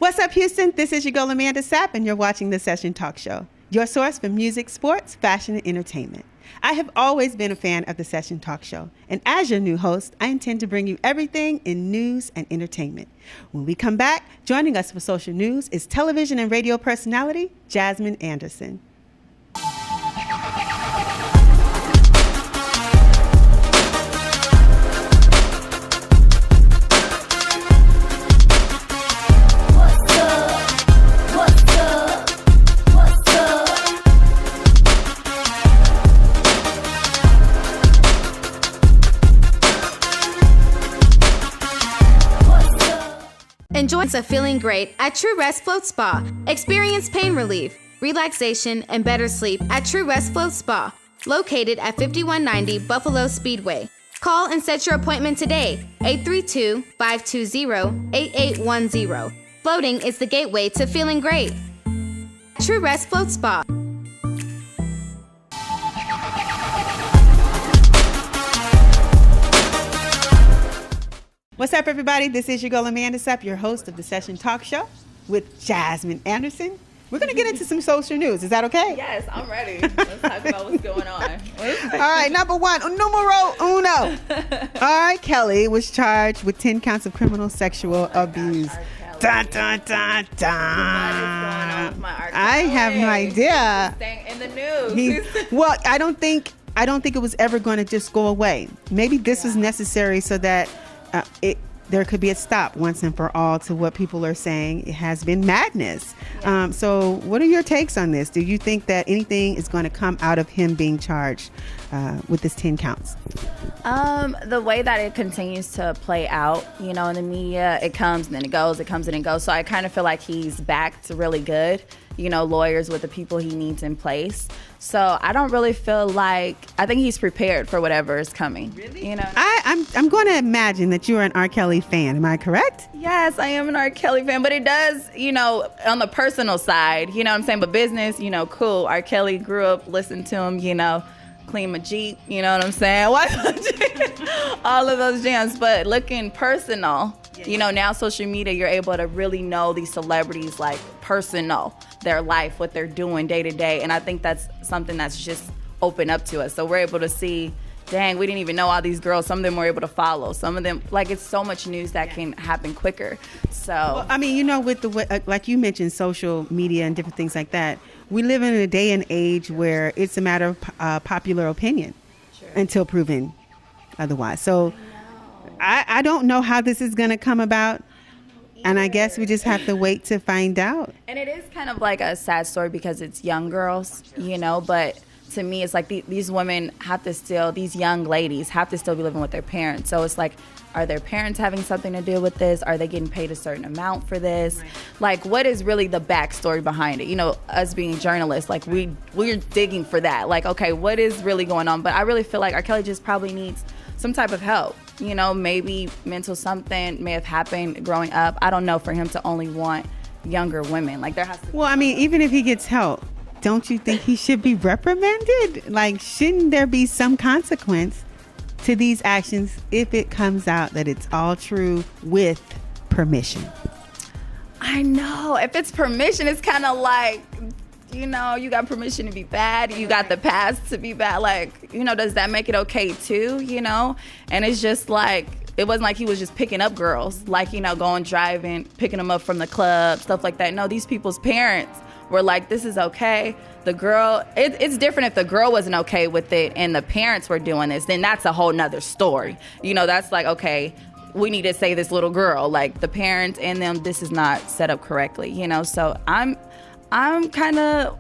What's up, Houston? This is your girl, Amanda Sapp, and you're watching The Session Talk Show, your source for music, sports, fashion, and entertainment. I have always been a fan of The Session Talk Show, and as your new host, I intend to bring you everything in news and entertainment. When we come back, joining us for social news is television and radio personality, Jazmin Anderson. Enjoy feeling great at True Rest Float Spa. Experience pain relief, relaxation, and better sleep at True Rest Float Spa, located at 5190 Buffalo Speedway. Call and set your appointment today, 832-520-8810. Floating is the gateway to feeling great. True Rest Float Spa. What's up, everybody? This is your girl, Amanda Sapp, your host of The Session Talk Show with Jazmin Anderson. We're going to get into some social news. Is that okay? Yes, I'm ready. Let's talk about what's going on. All right, number one, numero uno. R. Kelly was charged with 10 counts of criminal sexual abuse. Dun, dun, dun, dun. What is going on with my R. Kelly? I have no idea. Staying in the news. Well, I don't think it was ever going to just go away. Maybe this was necessary so that there could be a stop once and for all to what people are saying. It has been madness. Yeah. So what are your takes on this? Do you think that anything is going to come out of him being charged with this 10 counts? The way that it continues to play out, in the media, it comes and then it goes, it comes and it goes. So I kind of feel like he's backed really good, lawyers with the people he needs in place. So I don't really feel like, I think he's prepared for whatever is coming. Really? I'm going to imagine that you're an R. Kelly fan. Am I correct? Yes, I am an R. Kelly fan, but it does, on the personal side, what I'm saying, but business, cool. R. Kelly grew up, listened to him, clean my Jeep, you know what I'm saying? All of those jams, but looking personal, now social media, you're able to really know these celebrities like personal, their life, what they're doing day to day. And I think that's something that's just open up to us. So we're able to see, dang, we didn't even know all these girls. Some of them were able to follow. Some of them, it's so much news that can happen quicker. So, well, I mean, with the way, like you mentioned, social media and different things like that, we live in a day and age where it's a matter of popular opinion until proven otherwise. So I don't know how this is going to come about. And I guess we just have to wait to find out. And it is kind of like a sad story because it's young girls, but to me, it's like these women have to still, these young ladies have to still be living with their parents. So it's like, are their parents having something to do with this? Are they getting paid a certain amount for this? Right. Like, what is really the backstory behind it? Us being journalists, like we're digging for that. Like, okay, what is really going on? But I really feel like R. Kelly just probably needs some type of help. Maybe mental something may have happened growing up. I don't know, for him to only want younger women. Like, there has to be. Well, I mean, even if he gets help, don't you think he should be reprimanded? Like, shouldn't there be some consequence to these actions if it comes out that it's all true with permission? I know. If it's permission, it's kind of like, you got permission to be bad. You got the pass to be bad. Like, does that make it okay too? And it's just like, it wasn't like he was just picking up girls, like, going driving, picking them up from the club, stuff like that. No, these people's parents were like, this is okay. The girl, it's different if the girl wasn't okay with it and the parents were doing this, then that's a whole nother story. That's like, okay, we need to save this little girl. Like, the parents and them, this is not set up correctly, So I'm kind of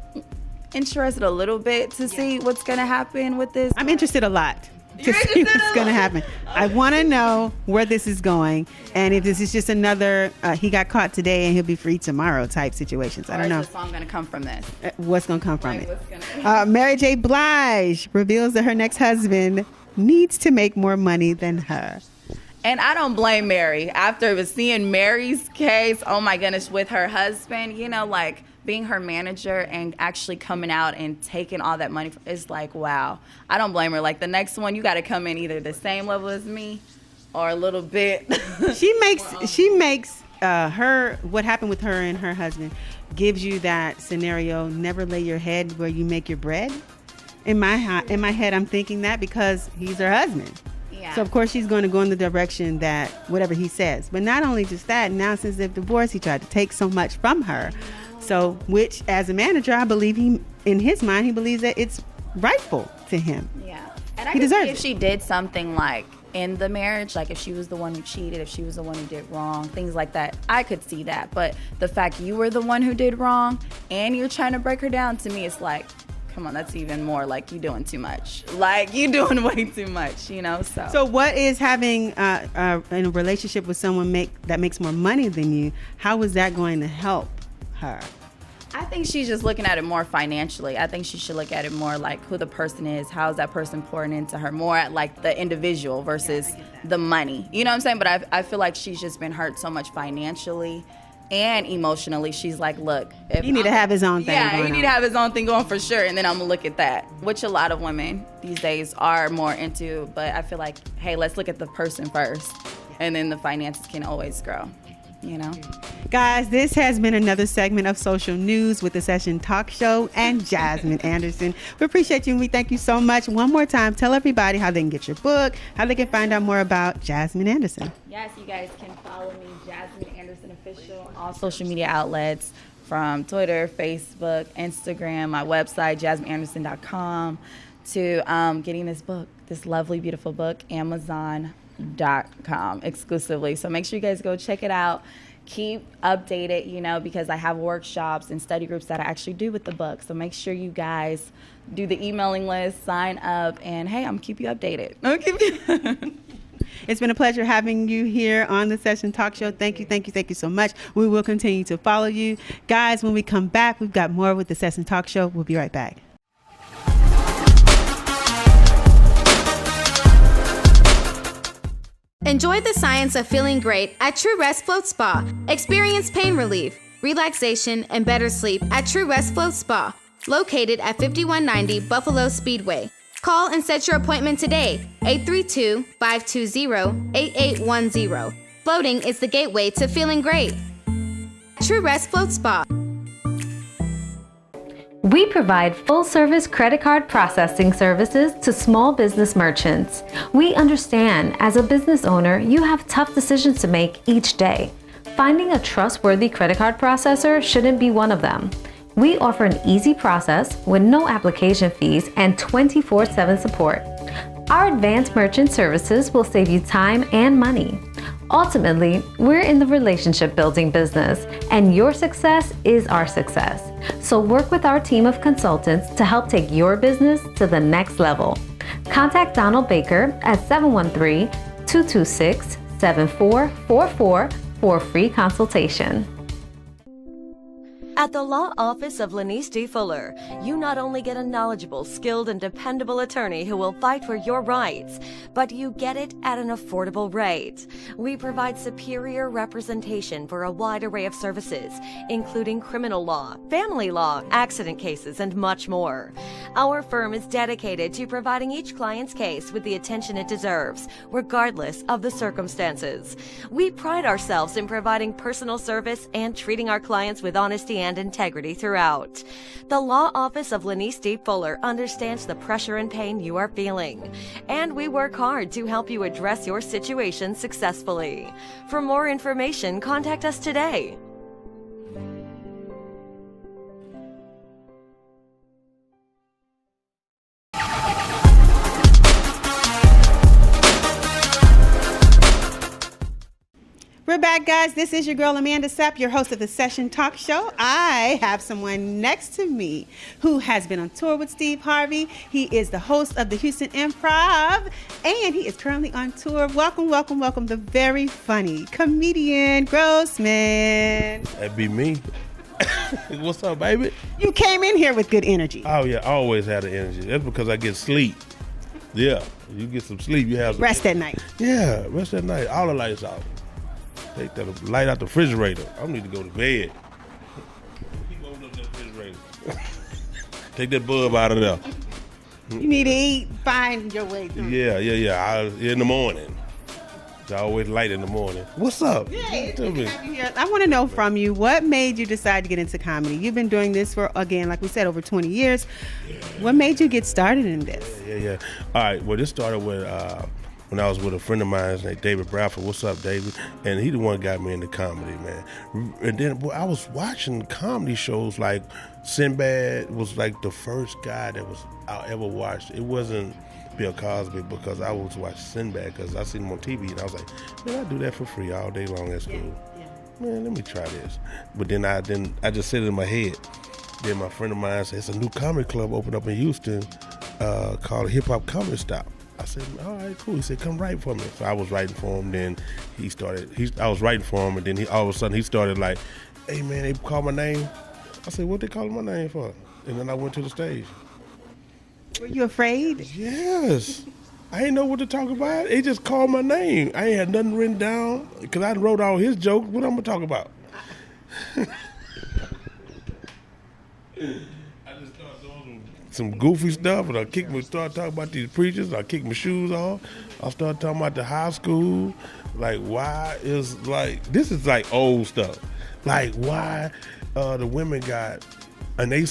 interested a little bit to see what's going to happen with this. I'm interested a lot to see what's going to happen. I want to know where this is going, and if this is just another he got caught today and he'll be free tomorrow type situations. I don't know. Where's the song going to come from this? What's going to come from it? Mary J. Blige reveals that her next husband needs to make more money than her. And I don't blame Mary. After seeing Mary's case, oh my goodness, with her husband, being her manager and actually coming out and taking all that money is like, wow. I don't blame her. Like, the next one, you got to come in either the same level as me or a little bit. She makes what happened with her and her husband gives you that scenario, never lay your head where you make your bread. In my head, I'm thinking that because he's her husband. Yeah. So of course she's going to go in the direction that whatever he says. But not only just that, now since they've divorced, he tried to take so much from her. So, which as a manager, I believe in his mind, he believes that it's rightful to him. Yeah. And I he deserves if she did something like in the marriage, like if she was the one who cheated, if she was the one who did wrong, things like that, I could see that. But the fact you were the one who did wrong and you're trying to break her down, to me, it's like, come on, that's even more like you doing too much. Like you doing way too much, you know? So what is having in a relationship with someone that makes more money than you, how is that going to help her? I think she's just looking at it more financially. I think she should look at it more like who the person is, how is that person pouring into her, more at like the individual versus the money. You know what I'm saying? But I feel like she's just been hurt so much financially and emotionally. She's like, look, he need to have his own thing. Yeah, he need to have his own thing going for sure. And then I'm gonna look at that, which a lot of women these days are more into. But I feel like, hey, let's look at the person first, and then the finances can always grow. You know, guys, this has been another segment of Social News with the Session Talk Show and Jazmin Anderson. We appreciate you and we thank you so much. One more time, tell everybody how they can get your book, how they can find out more about Jazmin Anderson. Yes, you guys can follow me, Jazmin Anderson Official, all social media outlets from Twitter, Facebook, Instagram, my website, JazminAnderson.com, to getting this book, this lovely, beautiful book, Amazon.com exclusively. So make sure you guys go check it out. Keep updated, you know, because I have workshops and study groups that I actually do with the book. So make sure you guys do the emailing list, sign up, and hey, I'm gonna keep you updated. It's been a pleasure having you here on the Session Talk Show. Thank you so much. We will continue to follow you. Guys, when we come back, we've got more with the Session Talk Show. We'll be right back. Enjoy the science of feeling great at True Rest Float Spa. Experience pain relief, relaxation, and better sleep at True Rest Float Spa, located at 5190 Buffalo Speedway. Call and set your appointment today, 832-520-8810. Floating is the gateway to feeling great. True Rest Float Spa. We provide full-service credit card processing services to small business merchants. We understand, as a business owner, you have tough decisions to make each day. Finding a trustworthy credit card processor shouldn't be one of them. We offer an easy process with no application fees and 24/7 support. Our advanced merchant services will save you time and money. Ultimately, we're in the relationship building business, and your success is our success. So work with our team of consultants to help take your business to the next level. Contact Donald Baker at 713-226-7444 for a free consultation. At the Law Office of Lanice D. Fuller, you not only get a knowledgeable, skilled, and dependable attorney who will fight for your rights, but you get it at an affordable rate. We provide superior representation for a wide array of services, including criminal law, family law, accident cases, and much more. Our firm is dedicated to providing each client's case with the attention it deserves, regardless of the circumstances. We pride ourselves in providing personal service and treating our clients with honesty and integrity throughout. The Law Office of Lanice D. Fuller understands the pressure and pain you are feeling, and we work hard to help you address your situation successfully. For more information, contact us today. We're back, guys. This is your girl, Amanda Sapp, your host of the Session Talk Show. I have someone next to me who has been on tour with Steve Harvey. He is the host of the Houston Improv, and he is currently on tour. Welcome, welcome, welcome, the very funny Comedian Grossmann. That'd be me. What's up, baby? You came in here with good energy. Oh, yeah, I always had the energy. That's because I get sleep. Yeah, you get some sleep. You have some rest at night. Yeah, rest at night. All the lights out. Take that light out the refrigerator. I need to go to bed. Keep opening up that refrigerator. Take that bulb out of there. You need to eat, find your way through. Yeah. In the morning. It's always light in the morning. What's up? Tell me. I want to know from you, what made you decide to get into comedy? You've been doing this for, again, like we said, over 20 years. What made you get started in this? Yeah. All right, well, this started with when I was with a friend of mine named David Bradford. What's up, David? And he the one got me into comedy, man. And then I was watching comedy shows like Sinbad was like the first guy that I ever watched. It wasn't Bill Cosby, because I was watching Sinbad because I seen him on TV and I was like, man, I do that for free all day long at school. Man, let me try this. But then I just said it in my head. Then my friend of mine said, it's a new comedy club opened up in Houston called Hip Hop Comedy Stop. I said, all right, cool. He said, come write for me. So I was writing for him. Then I was writing for him, and then all of a sudden he started like, hey man, they called my name. I said, what they calling my name for? And then I went to the stage. Were you afraid? Yes. I didn't know what to talk about. They just called my name. I ain't had nothing written down because I wrote all his jokes. What I'm going to talk about? I just started doing some goofy stuff, and I start talking about these preachers. I kick my shoes off. I started talking about the high school. Like, why is, like, this is like old stuff. Like, why the women got... And they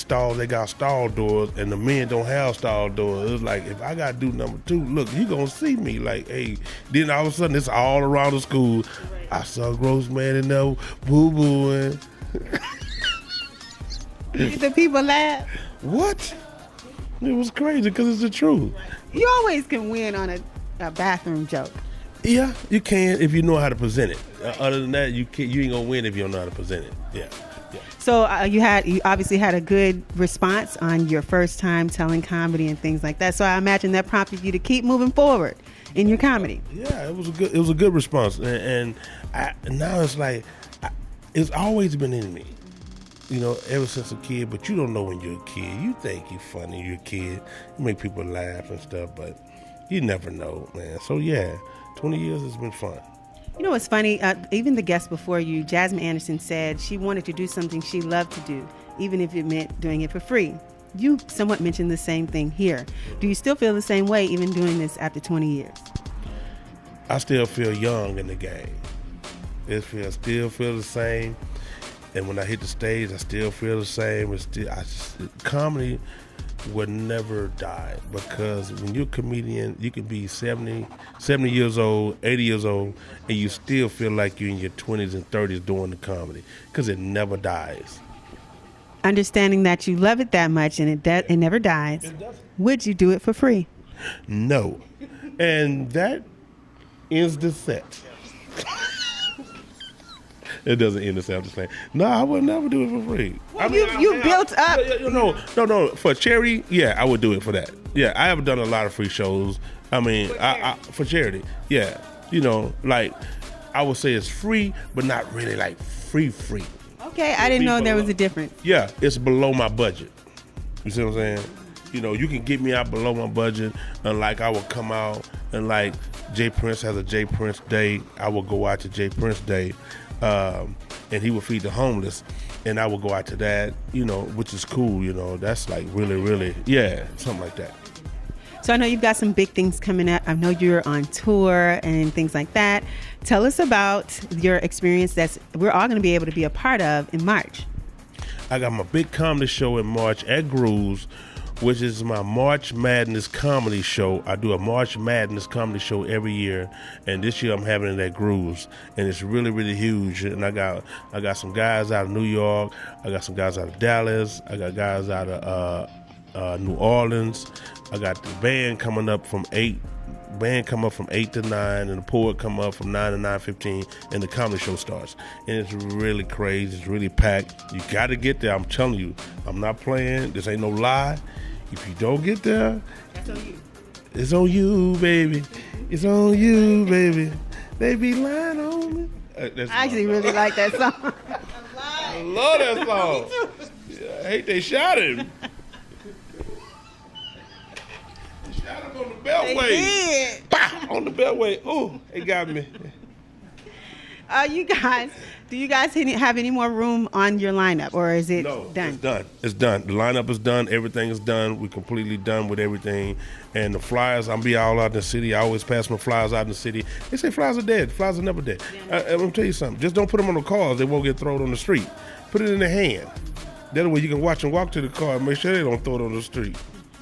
got stall doors, and the men don't have stall doors. It was like, if I got to do number 2, look, you going to see me. Like, hey, then all of a sudden, it's all around the school. I saw Grossman in there boo-booing. Did the people laugh? What? It was crazy because it's the truth. You always can win on a bathroom joke. Yeah, you can if you know how to present it. Other than that, you ain't going to win if you don't know how to present it. Yeah. So you obviously had a good response on your first time telling comedy and things like that. So I imagine that prompted you to keep moving forward in your comedy. Yeah, it was a good response, and now it's like it's always been in me, you know, ever since a kid. But you don't know when you're a kid. You think you're funny, you're a kid. You make people laugh and stuff, but you never know, man. So yeah, 20 years has been fun. You know what's funny? Even the guest before you, Jazmin Anderson, said she wanted to do something she loved to do, even if it meant doing it for free. You somewhat mentioned the same thing here. Do you still feel the same way, even doing this after 20 years? I still feel young in the game. I still feel the same. And when I hit the stage, I still feel the same. Comedy will never die, because when you're a comedian, you can be 70 years old, 80 years old, and you still feel like you're in your 20s and 30s doing the comedy, because it never dies. Understanding that you love it that much and it never dies, would you do it for free? No. And that ends the set. It doesn't end the set. I'm just saying, no, I would never do it for free. Well, you built up. No. For charity, yeah, I would do it for that. Yeah, I have done a lot of free shows. I mean, for charity, yeah. You know, like, I would say it's free, but not really like free. Okay, I didn't know there was a difference. Yeah, it's below my budget. You see what I'm saying? You know, you can get me out below my budget, and like I will come out, and like Jay Prince has a Jay Prince Day, I will go out to Jay Prince Day. And he would feed the homeless, and I would go out to that, you know, which is cool, you know. That's like really, really, yeah, something like that. So I know you've got some big things coming up. I know you're on tour and things like that. Tell us about your experience that we're all going to be able to be a part of in March. I got my big comedy show in March at Grooves, which is my March Madness comedy show. I do a March Madness comedy show every year, and this year I'm having it at Grooves, and it's really, really huge. And I got some guys out of New York, I got some guys out of Dallas, I got guys out of New Orleans. I got the band coming up from 8 to 9, and the poet come up from 9 to 9:15, and the comedy show starts. And it's really crazy. It's really packed. You got to get there. I'm telling you. I'm not playing. This ain't no lie. If you don't get there, that's on you. It's on you, baby. It's on you, baby. They be lying on me. I actually really like that song. I love that song. Yeah, I hate they shot him. They shot him on the beltway. They did. Bah, on the beltway. Ooh, they got me. You guys, Do you guys have any more room on your lineup, or is it done? It's done. It's done. The lineup is done. Everything is done. We're completely done with everything. And the flyers, I'm be all out in the city. I always pass my flyers out in the city. They say flyers are dead. Flyers are never dead. I'm going to tell you something. Just don't put them on the cars. They won't get thrown on the street. Put it in the hand. That way you can watch them walk to the car and make sure they don't throw it on the street.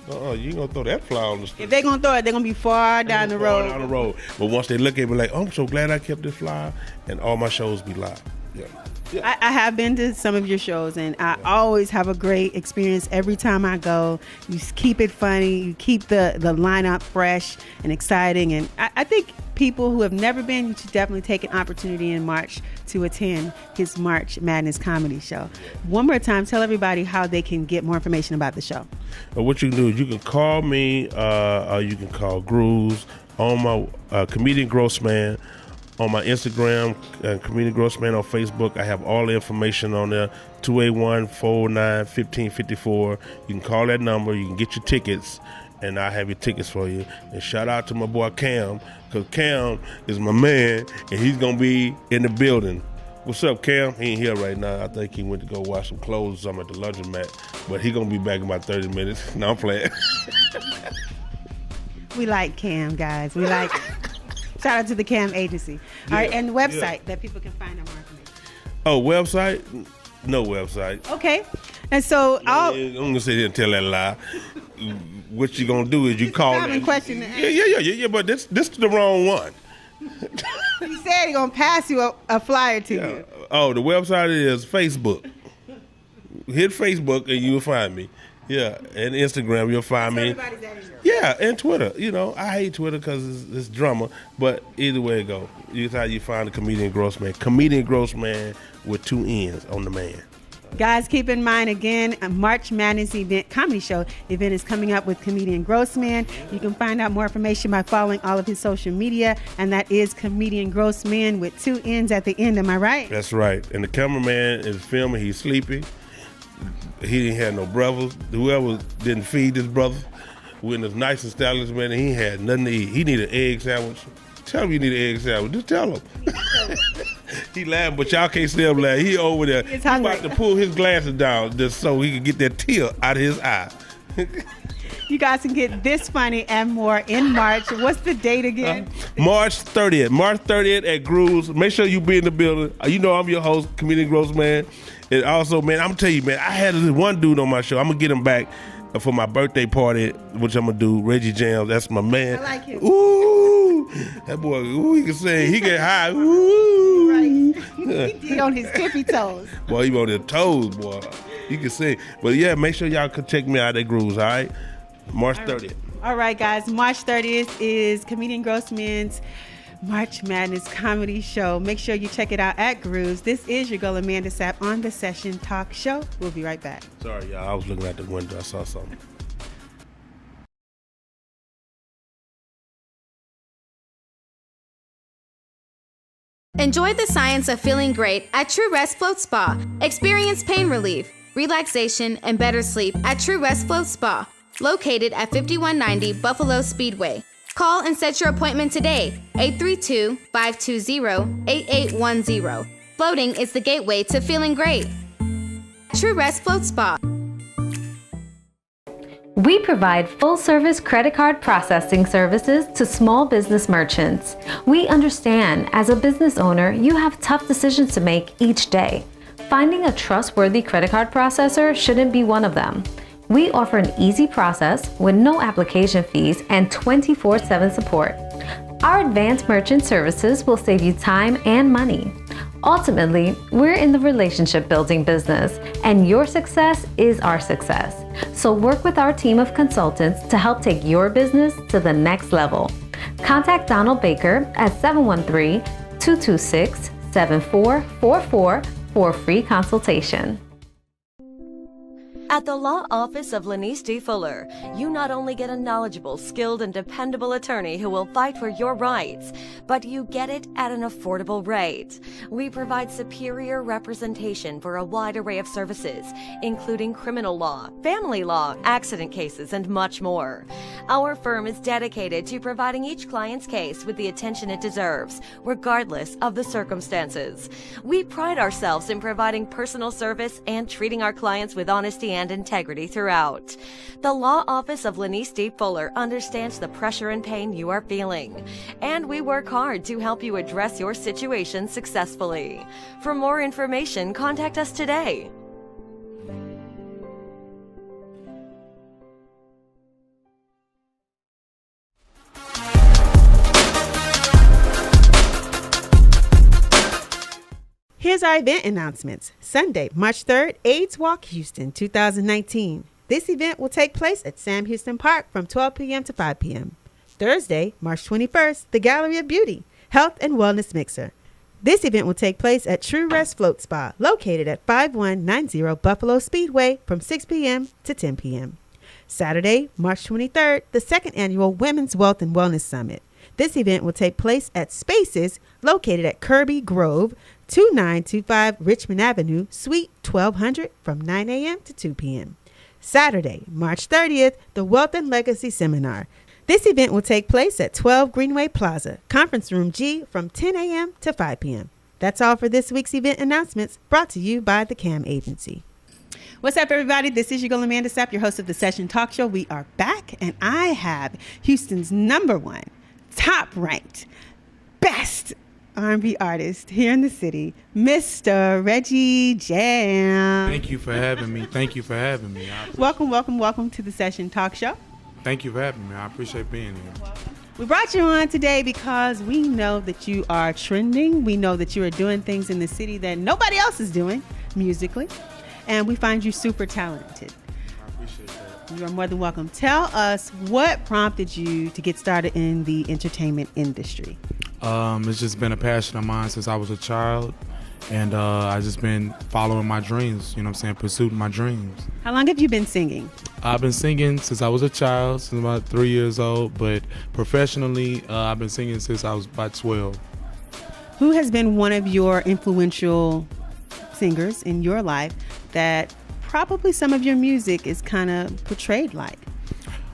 You ain't going to throw that flyer on the street. If they're going to throw it, they're going to be far down the road. But once they look at me like, oh, I'm so glad I kept this flyer, and all my shows be live. Yeah. I have been to some of your shows, and I always have a great experience every time I go. You keep it funny. You keep the lineup fresh and exciting. And I think people who have never been, you should definitely take an opportunity in March to attend his March Madness comedy show. One more time, tell everybody how they can get more information about the show. What you can do is you can call me, or you can call Grooves on my Comedian Grossman. On my Instagram, Comedian Grossman on Facebook, I have all the information on there, 281-409-1554. You can call that number, you can get your tickets, and I'll have your tickets for you. And shout out to my boy Cam, because Cam is my man, and he's going to be in the building. What's up, Cam? He ain't here right now. I think he went to go wash some clothes or something at the laundromat, but he going to be back in about 30 minutes. No, I'm playing. We like Cam, guys. We like Shout out to the Cam agency. All right, and the website that people can find out more information. Oh, website? No website. Okay. And so I'm going to sit here and tell that lie. What you going to do is you call it. Question. Yeah, but this is the wrong one. He said he's going to pass you a flyer to you. Oh, the website is Facebook. Hit Facebook and you'll find me. Yeah, and Instagram, you'll find me. Yeah, and Twitter. You know, I hate Twitter because it's drama, but either way it go. It's how you find the Comedian Grossman. Comedian Grossman with 2 N's on the man. Guys, keep in mind, again, a March Madness event, comedy show event is coming up with Comedian Grossman. You can find out more information by following all of his social media, and that is Comedian Grossman with 2 N's at the end. Am I right? That's right. And the cameraman is filming. He's sleepy. He didn't have no brothers. Whoever didn't feed this brother with his nice establishment, and he had nothing to eat. He needed an egg sandwich. Tell him you need an egg sandwich. Just tell him. He laughing, but y'all can't see him laugh. He over there. He's about to pull his glasses down just so he can get that tear out of his eye. You guys can get this funny and more in March. What's the date again? March 30th. March 30th at Grooves. Make sure you be in the building. You know I'm your host, Comedian Grossman. And also, man, I'm going to tell you, man, I had this one dude on my show. I'm going to get him back for my birthday party, which I'm going to do. Reggie Jamz. That's my man. I like him. Ooh. That boy, he can sing. He get high. Ooh. Right. He on his tippy toes. Boy, he on his toes, boy. He can sing. But yeah, make sure y'all can check me out at Grooves, all right? March 30th. All right, guys. March 30th is Comedian Grossman's March Madness comedy show. Make sure you check it out at Grooves. This is your girl, Amanda Sapp, on the Session Talk Show. We'll be right back. Sorry, y'all. I was looking out the window. I saw something. Enjoy the science of feeling great at True Rest Float Spa. Experience pain relief, relaxation, and better sleep at True Rest Float Spa, located at 5190 Buffalo Speedway. Call and set your appointment today, 832-520-8810. Floating is the gateway to feeling great. True Rest Float Spa. We provide full-service credit card processing services to small business merchants. We understand, as a business owner, you have tough decisions to make each day. Finding a trustworthy credit card processor shouldn't be one of them. We offer an easy process with no application fees and 24/7 support. Our advanced merchant services will save you time and money. Ultimately, we're in the relationship building business, and your success is our success. So work with our team of consultants to help take your business to the next level. Contact Donald Baker at 713-226-7444 for a free consultation. At the law office of Lanice D. Fuller, you not only get a knowledgeable, skilled, and dependable attorney who will fight for your rights, but you get it at an affordable rate. We provide superior representation for a wide array of services, including criminal law, family law, accident cases, and much more. Our firm is dedicated to providing each client's case with the attention it deserves, regardless of the circumstances. We pride ourselves in providing personal service and treating our clients with honesty and integrity throughout. The law office of Lanice D. Fuller understands the pressure and pain you are feeling, and we work hard to help you address your situation successfully. For more information, contact us today. Here's our event announcements. Sunday, March 3rd, AIDS Walk Houston 2019. This event will take place at Sam Houston Park from 12 p.m. to 5 p.m. Thursday, March 21st, the Gallery of Beauty, Health and Wellness Mixer. This event will take place at True Rest Float Spa, located at 5190 Buffalo Speedway from 6 p.m. to 10 p.m. Saturday, March 23rd, the second annual Women's Wealth and Wellness Summit. This event will take place at Spaces, located at Kirby Grove, 2925 Richmond Avenue, Suite 1200 from 9 a.m. to 2 p.m. Saturday, March 30th, the Wealth and Legacy Seminar. This event will take place at 12 Greenway Plaza, Conference Room G from 10 a.m. to 5 p.m. That's all for this week's event announcements, brought to you by the CAM Agency. What's up, everybody? This is your girl, Amanda Sapp, your host of the Session Talk Show. We are back, and I have Houston's #1, top-ranked, best R&B artist here in the city, Mr. Reggie Jamz. Thank you for having me. Welcome to the Session Talk Show. Thank you for having me. I appreciate being here. We brought you on today because we know that you are trending. We know that you are doing things in the city that nobody else is doing musically. And we find you super talented. I appreciate that. You are more than welcome. Tell us what prompted you to get started in the entertainment industry. It's just been a passion of mine since I was a child. And I've just been following my dreams, pursuing my dreams. How long have you been singing? I've been singing since I was a child, since about 3 years old. But professionally, I've been singing since I was about 12. Who has been one of your influential singers in your life that probably some of your music is kind of portrayed like?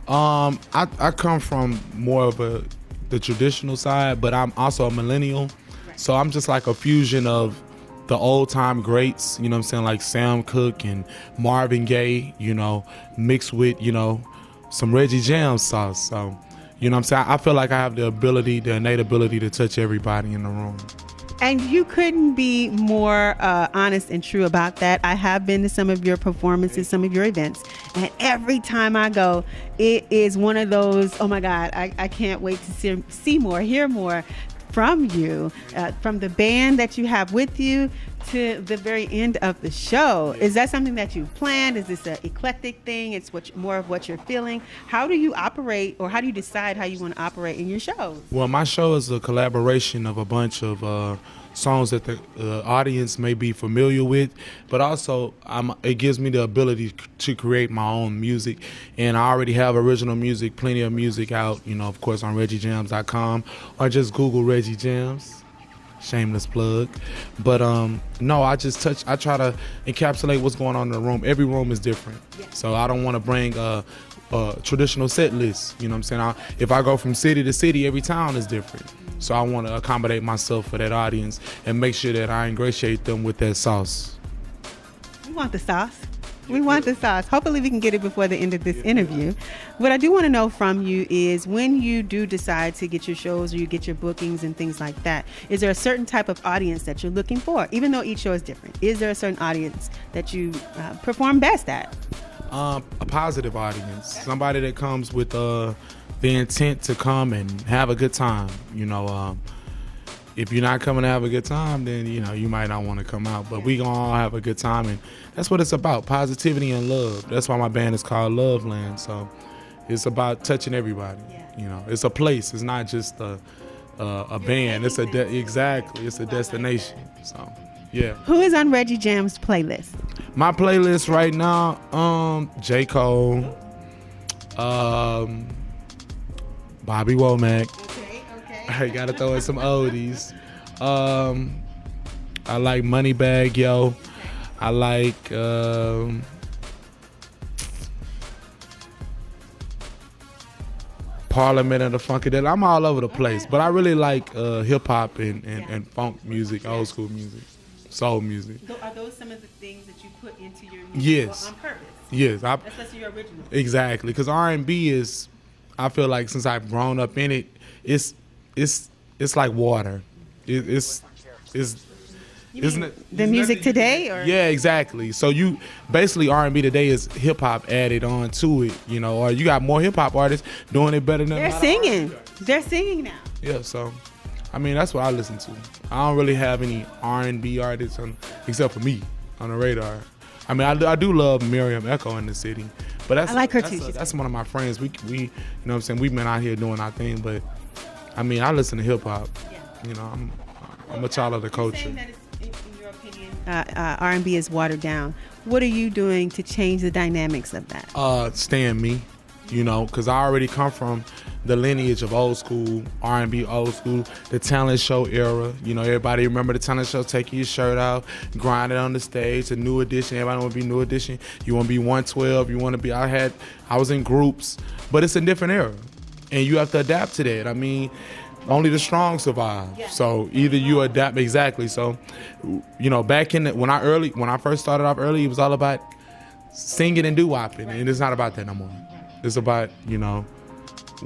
I come from more of the traditional side, but I'm also a millennial. So I'm just like a fusion of the old time greats, like Sam Cooke and Marvin Gaye, mixed with, some Reggie Jamz sauce. So, I feel like I have the innate ability to touch everybody in the room. And you couldn't be more honest and true about that. I have been to some of your performances, some of your events, and every time I go, it is one of those, oh my God, I can't wait to see more, hear more from you, from the band that you have with you to the very end of the show. Is that something that you've planned? Is this an eclectic thing? It's more of what you're feeling? How do you operate, or how do you decide how you want to operate in your shows? Well, my show is a collaboration of a bunch of songs that the audience may be familiar with, but also it gives me the ability to create my own music. And I already have original music, plenty of music out, of course, on ReggieJamz.com, or just Google Reggie Jamz. Shameless plug. But no, I try to encapsulate what's going on in the room. Every room is different. So I don't want to bring a traditional set list. If I go from city to city, every town is different. So I want to accommodate myself for that audience and make sure that I ingratiate them with that sauce. We want the sauce. We want the sauce. Hopefully we can get it before the end of this interview. What I do want to know from you is, when you do decide to get your shows or you get your bookings and things like that, is there a certain type of audience that you're looking for? Even though each show is different, is there a certain audience that you perform best at? A positive audience. Somebody that comes with the intent to come and have a good time. If you're not coming to have a good time, then you might not want to come out. But we gonna all have a good time, and that's what it's about: positivity and love. That's why my band is called Love Land. So it's about touching everybody. It's a place. It's not just a band. It's It's a destination. So yeah. Who is on Reggie Jamz' playlist? My playlist right now, J. Cole, Bobby Womack. Okay. I gotta throw in some oldies. I like Moneybagg Yo. I like Parliament of the Funky Dead. I'm all over the place, but I really like hip hop and funk music, old school music, soul music. So are those some of the things that you put into your music Yes. on purpose? Yes, Especially your original. exactly. Because R&B is, I feel like since I've grown up in it, it's like water. It's isn't it The music today, or yeah, exactly. So you basically R&B today is hip hop added on to it, you know, or you got more hip hop artists doing it better than they're singing. They're singing now. Yeah, so I mean that's what I listen to. I don't really have any R&B artists except for me on the radar. I mean I do love Miriam Echo in the city, but that's I like her too. That's one of my friends. We you know what I'm saying, we've been out here doing our thing, but I mean I listen to hip hop. You know, I'm a child of the culture. Saying that it's, in your opinion, R&B is watered down. What are you doing to change the dynamics of that? Staying me, you know, because I already come from the lineage of old school R&B, old school, the talent show era. You know, everybody remember the talent show, taking your shirt out, grinding on the stage, the New Edition. Everybody want to be New Edition. You want to be 112. You want to be. I was in groups, but it's a different era, and you have to adapt to that. I mean, only the strong survive. Yeah. So either you adapt, exactly. So, you know, back in when I first started off early, it was all about singing and doo-wopping, and it's not about that no more. It's about, you know,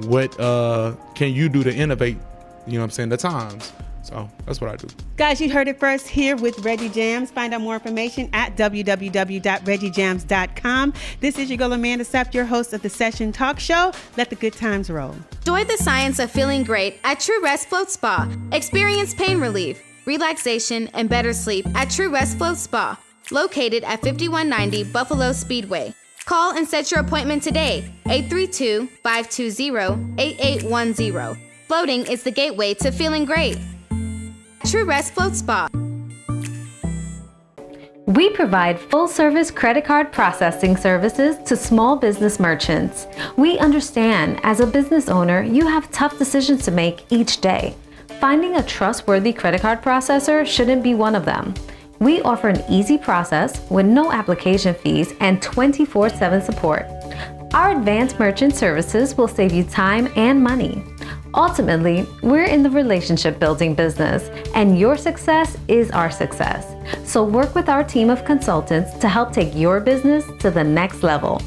what can you do to innovate, you know what I'm saying, the times. So that's what I do. Guys, you heard it first here with Reggie Jamz. Find out more information at www.reggiejamz.com. This is your girl Amanda Sapp, your host of the Session Talk Show. Let the good times roll. Enjoy the science of feeling great at True Rest Float Spa. Experience pain relief, relaxation, and better sleep at True Rest Float Spa, located at 5190 Buffalo Speedway. Call and set your appointment today, 832-520-8810. Floating is the gateway to feeling great. True Rest Float Spa. We provide full-service credit card processing services to small business merchants. We understand, as a business owner, you have tough decisions to make each day. Finding a trustworthy credit card processor shouldn't be one of them. We offer an easy process with no application fees and 24/7 support. Our advanced merchant services will save you time and money. Ultimately, we're in the relationship building business, and your success is our success. So work with our team of consultants to help take your business to the next level.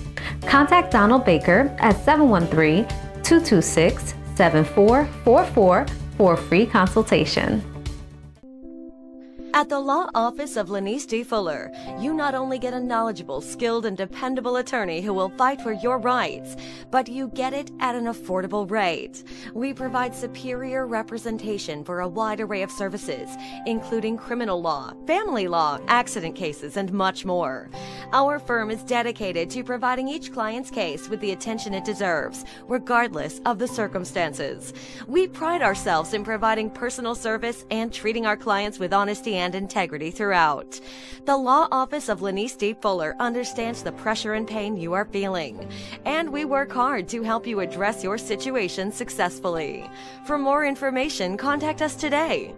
Contact Donald Baker at 713-226-7444 for a free consultation. At the law office of Lanice D. Fuller, you not only get a knowledgeable, skilled, and dependable attorney who will fight for your rights, but you get it at an affordable rate. We provide superior representation for a wide array of services, including criminal law, family law, accident cases, and much more. Our firm is dedicated to providing each client's case with the attention it deserves, regardless of the circumstances. We pride ourselves in providing personal service and treating our clients with honesty and integrity throughout. The law office of Lanice D. Fuller understands the pressure and pain you are feeling, and we work hard to help you address your situation successfully. For more information, contact us today.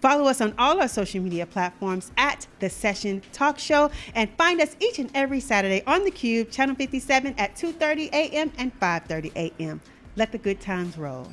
Follow us on all our social media platforms at The Session Talk Show, and find us each and every Saturday on theCUBE, Channel 57 at 2:30 a.m. and 5:30 a.m. Let the good times roll.